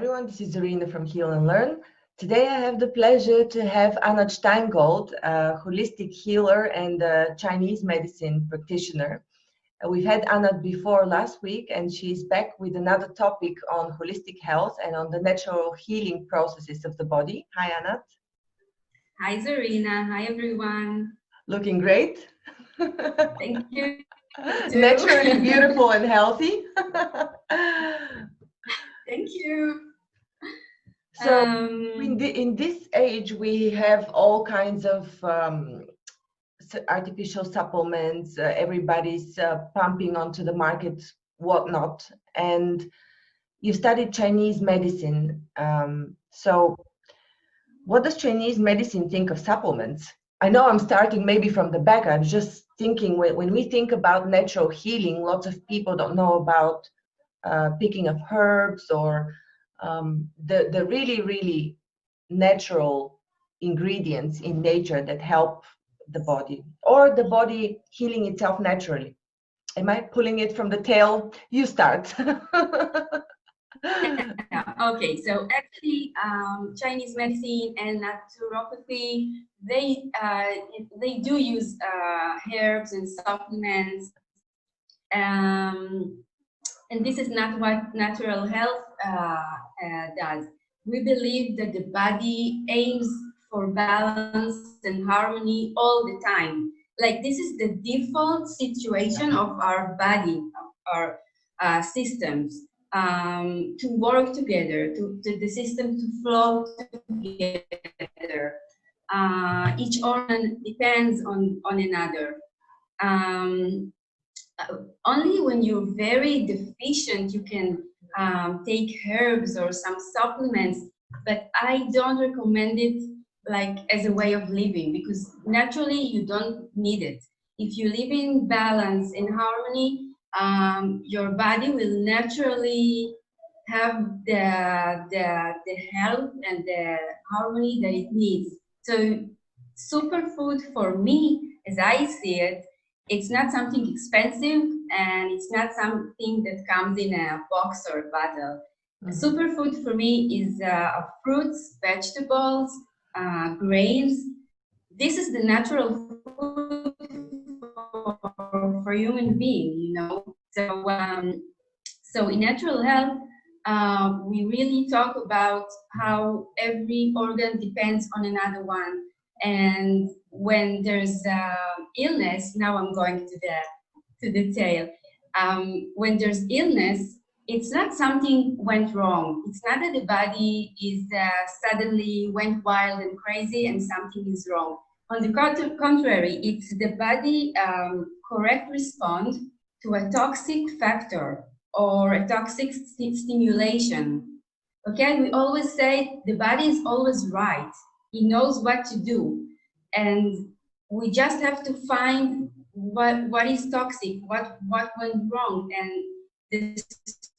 everyone, this is Zorina from Heal and Learn. Today I have the pleasure to have Anat Steingold, a holistic healer and a Chinese medicine practitioner. We've had Anat before last week, and she's back with another topic on holistic health and on the natural healing processes of the body. Hi, Anat. Hi, Zorina. Hi, everyone. Looking great. Thank you. Naturally beautiful and healthy. Thank you. So in this age, we have all kinds of artificial supplements. Everybody's pumping onto the market, whatnot. And you studied Chinese medicine. So what does Chinese medicine think of supplements? I know I'm starting maybe from the back. I'm just thinking when we think about natural healing, lots of people don't know about picking up herbs or the really, really natural ingredients in nature that help the body, or the body healing itself naturally. Am I pulling it from the tail? You start. Okay, so actually Chinese medicine and naturopathy, they do use herbs and supplements, and this is not what natural health does. We believe that the body aims for balance and harmony all the time. Like, this is the default situation of our body, of our systems, to work together, to the system to flow together. Each organ depends on another. Only when you're very deficient, you can take herbs or some supplements, but I don't recommend it like as a way of living, because naturally you don't need it. If you live in balance, in harmony, your body will naturally have the health and the harmony that it needs. So superfood, for me, as I see it, it's not something expensive, and it's not something that comes in a box or a bottle. Superfood for me is fruits, vegetables, grains. This is the natural food for human being, you know. So in natural health, we really talk about how every organ depends on another one. And when there's illness, now I'm going to the detail. When there's illness, it's not something went wrong. It's not that the body is suddenly went wild and crazy and something is wrong. On the contrary, it's the body correct response to a toxic factor or a toxic stimulation. Okay, we always say the body is always right. It knows what to do, and we just have to find what is toxic, what went wrong, and the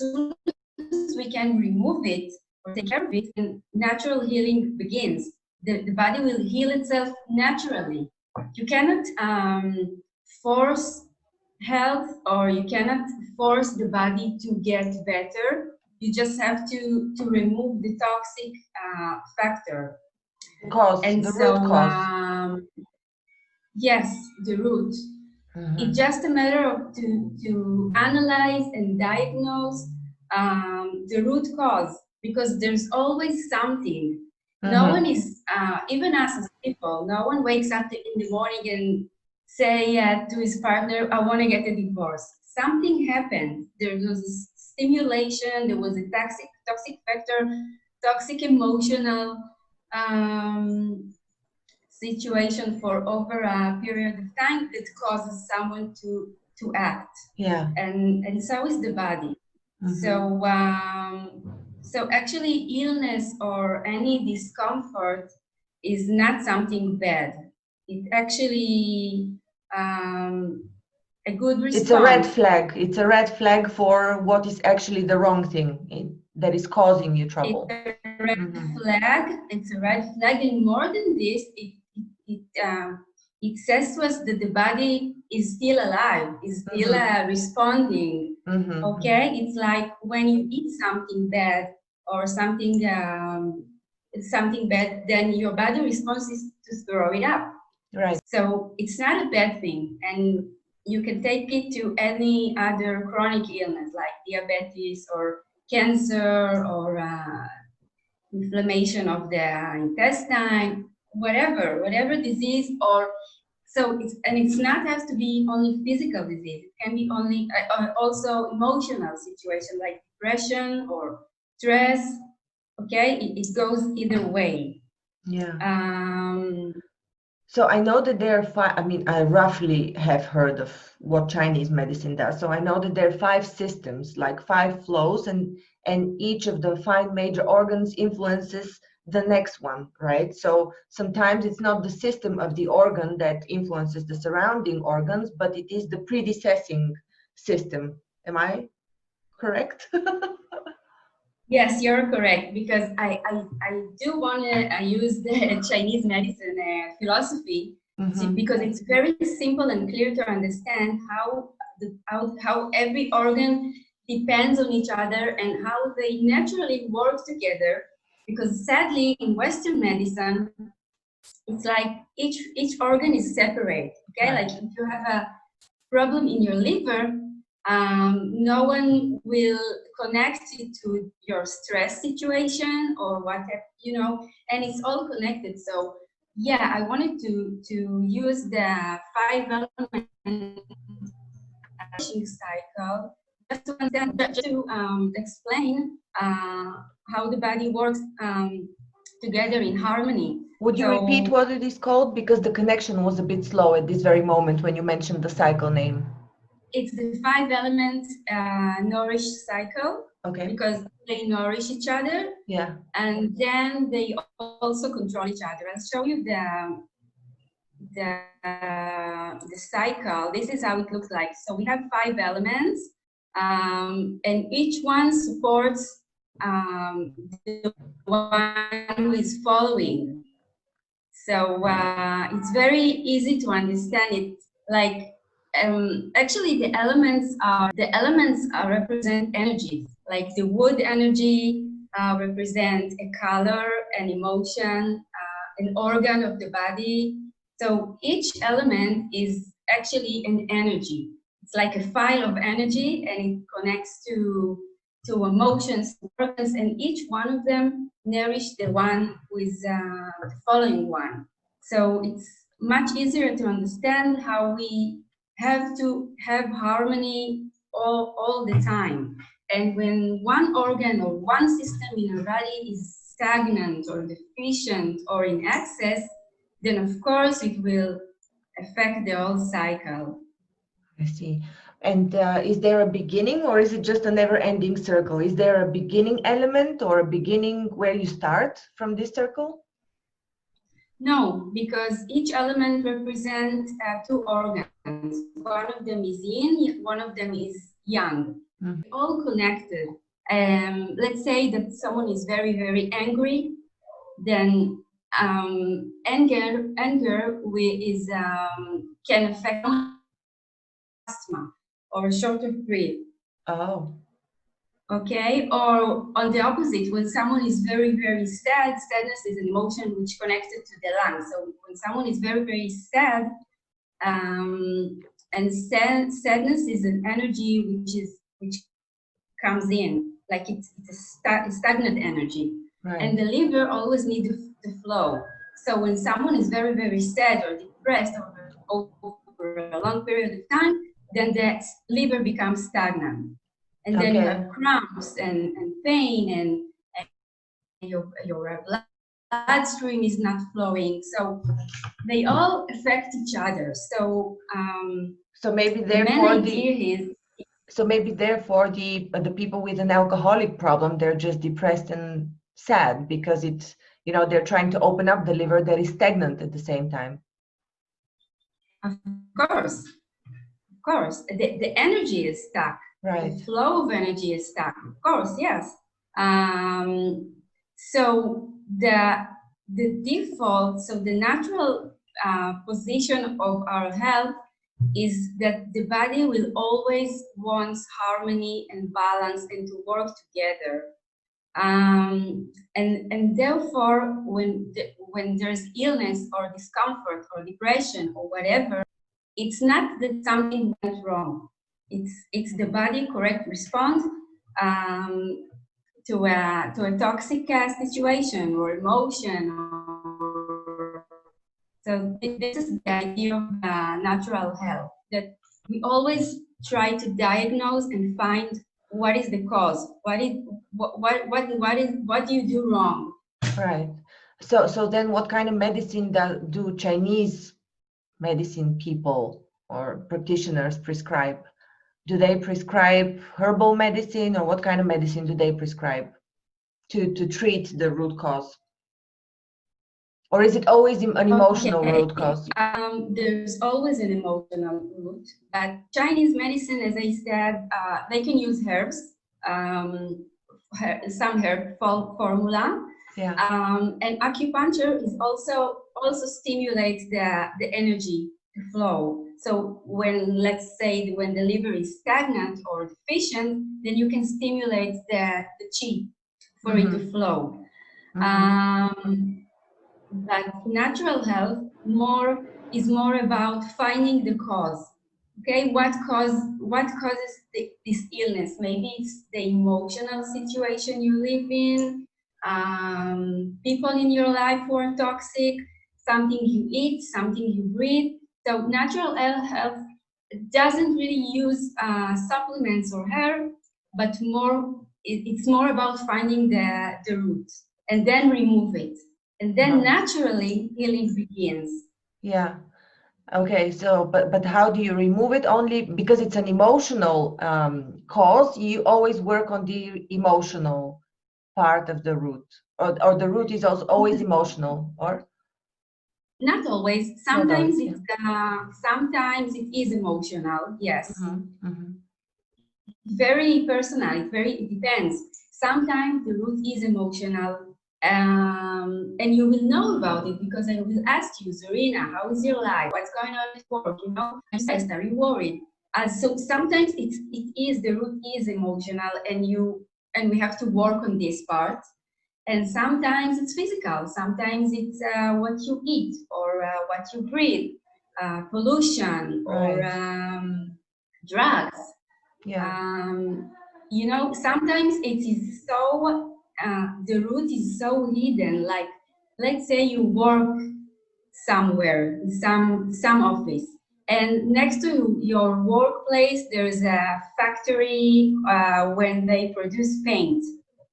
soon as we can remove it or take care of it, and natural healing begins. The body will heal itself naturally. You cannot force health, or you cannot force the body to get better. You just have to remove the toxic factor. Root cause. Yes, the root. It's just a matter of to analyze and diagnose the root cause, because there's always something. No one is, even us as people, no one wakes up in the morning and say to his partner, I want to get a divorce. Something happened. There was a stimulation, there was a toxic factor, toxic emotional situation for over a period of time that causes someone to act. Yeah. And so is the body. So actually illness or any discomfort is not something bad. It actually a good response. It's a red flag. It's a red flag for what is actually the wrong thing that is causing you trouble. It's a red flag. It's a red flag, and more than this, it says to us that the body is still alive, is still responding. Okay, it's like when you eat something bad, or something bad, then your body response is to throw it up. Right. So it's not a bad thing, and you can take it to any other chronic illness like diabetes or cancer or inflammation of the intestine, whatever disease. Or so it's not has to be only physical disease. It can be only also emotional situation like depression or stress. Okay, it goes either way. Yeah. Um, So I know that there are five, I mean, I roughly have heard of what Chinese medicine does. So I know that there are five systems, like five flows, and each of the five major organs influences the next one, right? So sometimes it's not the system of the organ that influences the surrounding organs, but it is the predecessing system. Am I correct? Yes, you're correct, because I do want to use the Chinese medicine philosophy because it's very simple and clear to understand how every organ depends on each other and how they naturally work together. Because sadly, in Western medicine, it's like each organ is separate. Okay, Right. like if you have a problem in your liver, no one will connect it to your stress situation or whatever, and it's all connected. So yeah, I wanted to use the 5 element cycle just to understand, just to explain how the body works together in harmony. Would you repeat what it is called? Because the connection was a bit slow at this very moment when you mentioned the cycle name. It's the 5 element nourished cycle. Okay. Because they nourish each other. Yeah. And then they also control each other. I'll show you the cycle. This is how it looks like. So we have 5 elements, and each one supports the one who is following. So it's very easy to understand it. Like actually, the elements represent energies. Like the wood energy represent a color, an emotion, an organ of the body. So each element is actually an energy. It's like a file of energy, and it connects to emotions, organs, and each one of them nourish the one who is the following one. So it's much easier to understand how we have to have harmony all the time. And when one organ or one system in our body is stagnant or deficient or in excess, then of course it will affect the whole cycle. I see. And is there a beginning, or is it just a never-ending circle? Is there a beginning element or a beginning where you start from this circle? No, because each element represents 2 organs. One of them is yin, one of them is yang. All connected. Let's say that someone is very, very angry, then anger can affect asthma or short of breath. Oh. Okay, or on the opposite, when someone is very, very sad, sadness is an emotion which connected to the lungs. So when someone is very, very sad, and sadness is an energy which comes in, like it's a stagnant energy. Right. And the liver always needs the flow. So when someone is very, very sad or depressed over a long period of time, then the liver becomes stagnant. And then you have cramps and pain, and your bloodstream is not flowing. So they all affect each other. So so maybe therefore the people with an alcoholic problem, they're just depressed and sad because it's, they're trying to open up the liver that is stagnant at the same time. Of course, the energy is stuck. Right. The flow of energy is stuck. Of course, yes. So the default, so the natural position of our health is that the body will always want harmony and balance and to work together. And therefore, when there's illness or discomfort or depression or whatever, it's not that something went wrong. It's the body correct response to a toxic situation or emotion. So this is the idea of natural health, that we always try to diagnose and find what is the cause, what do you do wrong. Right. So then what kind of medicine do Chinese medicine people or practitioners prescribe? Do they prescribe herbal medicine, or what kind of medicine do they prescribe to treat the root cause? Or is it always an emotional root cause? There's always an emotional root, but Chinese medicine, as I said, they can use herbs, some herb formula. Yeah. And acupuncture is also stimulates the energy to flow. So when, let's say, when the liver is stagnant or deficient, then you can stimulate the qi for it to flow. But natural health is more about finding the cause. Okay, what causes this illness? Maybe it's the emotional situation you live in, people in your life who are toxic, something you eat, something you breathe. So natural health doesn't really use supplements or herb, but it's more about finding the root and then remove it. And then naturally healing begins. Yeah. Okay. So, but how do you remove it? Only because it's an emotional cause, you always work on the emotional part of the root, or the root is also always emotional, or? Not always. Sometimes sometimes it is emotional. Yes. Very personal. It depends. Sometimes the root is emotional, and you will know about it because I will ask you, Zorina, how is your life? What's going on at work? You know, I'm stressed. Are you worried? So sometimes the root is emotional, and we have to work on this part. And sometimes it's physical. Sometimes it's what you eat or what you breathe, pollution or drugs. Yeah. You know, sometimes it is so, the root is so hidden. Like, let's say you work somewhere, some office, and next to your workplace, there's a factory when they produce paint,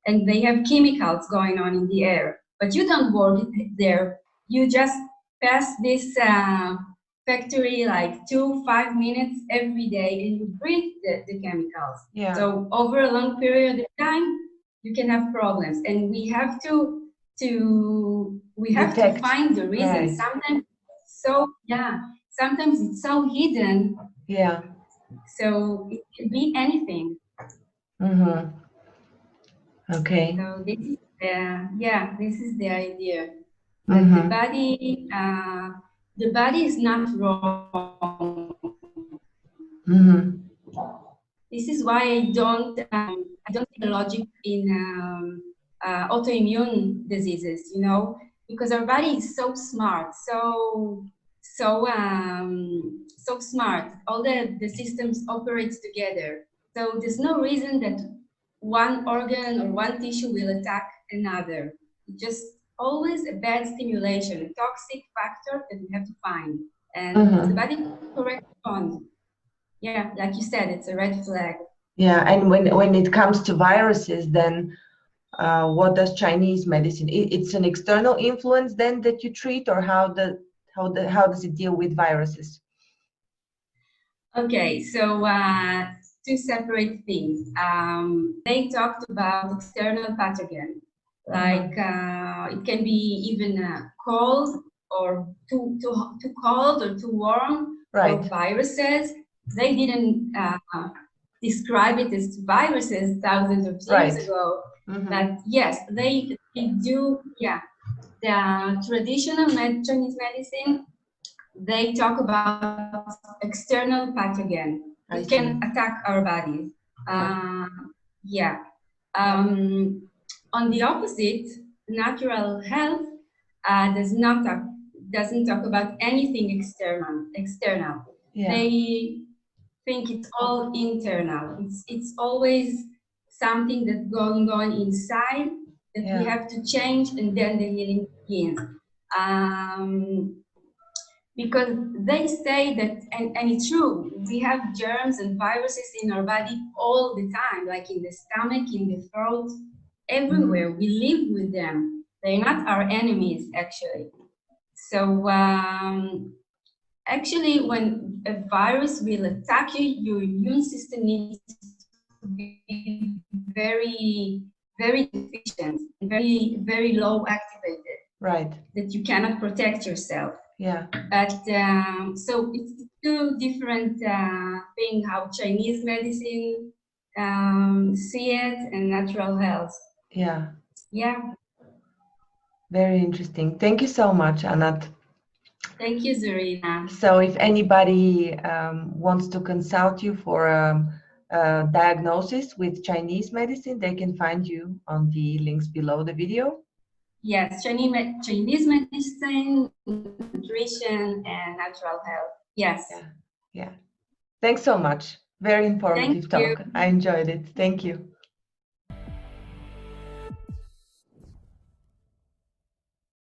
and they have chemicals going on in the air. But you don't work there. You just pass this factory like 5 minutes every day, and you breathe the chemicals. Yeah. So over a long period of time, you can have problems, and we have to find the reason. Right. Sometimes it's so hidden. Yeah. So it can be anything. Okay. So this is the idea. That the body is not wrong. This is why I don't see the logic in autoimmune diseases, you know, because our body is so smart, so smart. All the systems operate together. So there's no reason that one organ or one tissue will attack another. It's just always a bad stimulation, a toxic factor that we have to find. And the body correct response. Yeah, like you said, it's a red flag. Yeah, and when it comes to viruses, then what does Chinese medicine? It's an external influence then that you treat, or how does it deal with viruses? Okay, so two separate things. They talked about external pathogen, like it can be even cold or too cold or too warm, right, or viruses. They didn't describe it as viruses thousands of years ago, but yes, they do. Yeah, the traditional Chinese medicine, they talk about external pathogen which can attack our bodies. Yeah. On the opposite, natural health doesn't talk about anything external. Yeah. They think it's all internal. It's always something that's going on inside that we have to change, and then the healing begins. Because they say that, and it's true, we have germs and viruses in our body all the time, like in the stomach, in the throat, everywhere. We live with them. They're not our enemies, actually. So actually, when a virus will attack you, your immune system needs to be very, very deficient, very, very low activated. Right. That you cannot protect yourself. Yeah. But so it's two different things, how Chinese medicine see it, and natural health. Yeah. Yeah. Very interesting. Thank you so much, Anat. Thank you, Zorina. So if anybody wants to consult you for a diagnosis with Chinese medicine, they can find you on the links below the video. Yes, Chinese medicine, nutrition, and natural health. Yes. Yeah. Yeah. Thanks so much. Very informative Thank you. talk. I enjoyed it. Thank you.